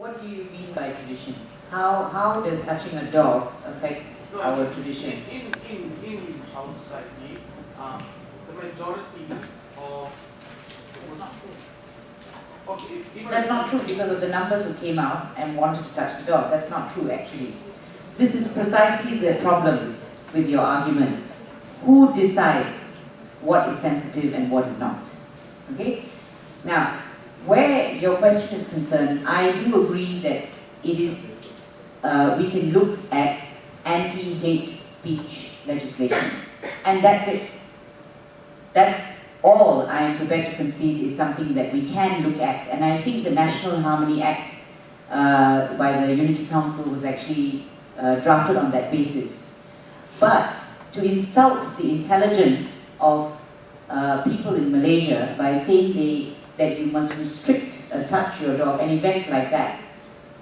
What do you mean by tradition? How does touching a dog affect our tradition? In our society, the majority of That's not true because of the numbers who came out and wanted to touch the dog. That's not true actually. This is precisely the problem with your argument. Who decides what is sensitive and what is not? Okay? Now, where your question is concerned, I do agree that it is, we can look at anti-hate speech legislation. And that's it. That's all I am prepared to concede is something that we can look at. And I think the National Harmony Act by the Unity Council was actually drafted on that basis. But to insult the intelligence of people in Malaysia by saying that you must restrict a touch your dog, an event like that,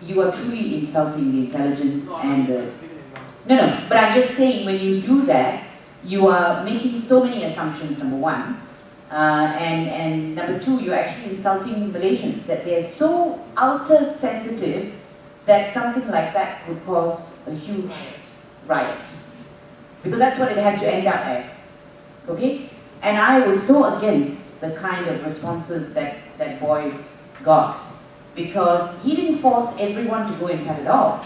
you are truly insulting the intelligence and the... No, but I'm just saying when you do that, you are making so many assumptions, number one. And number two, you're actually insulting Malaysians, that they're so ultra sensitive that something like that would cause a huge riot. Because that's what it has to end up as. Okay? And I was so against the kind of responses that boy got, because he didn't force everyone to go and pat a dog.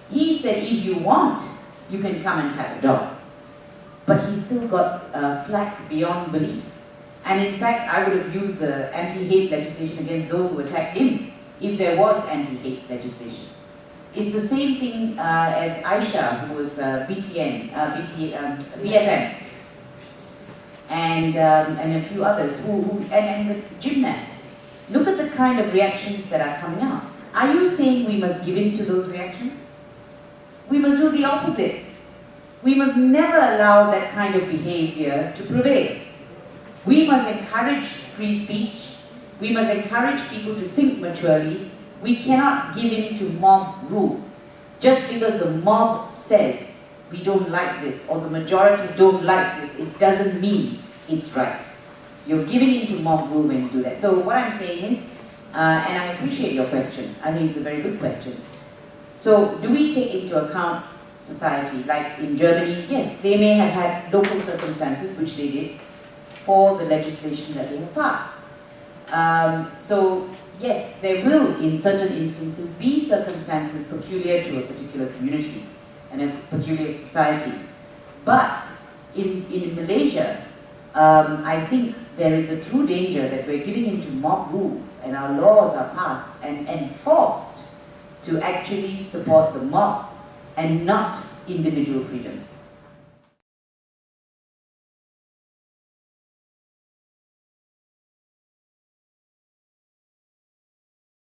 He said, if you want, you can come and pat a dog. But he still got flack beyond belief. And in fact, I would have used the anti-hate legislation against those who attacked him, if there was anti-hate legislation. It's the same thing as Aisha, who was BFM, and a few others, and the gymnast. Look at the kind of reactions that are coming out. Are you saying we must give in to those reactions? We must do the opposite. We must never allow that kind of behavior to prevail. We must encourage free speech. We must encourage people to think maturely. We cannot give in to mob rule. Just because the mob says we don't like this, or the majority don't like this, it doesn't mean it's right. You're giving in to mob rule when you do that. So what I'm saying is, and I appreciate your question, I think it's a very good question. So do we take into account society? Like in Germany, yes, they may have had local circumstances, which they did, for the legislation that they have passed. So yes, there will, in certain instances, be circumstances peculiar to a particular community and a peculiar society. But in Malaysia, I think there is a true danger that we're giving into mob rule, and our laws are passed and enforced to actually support the mob and not individual freedoms.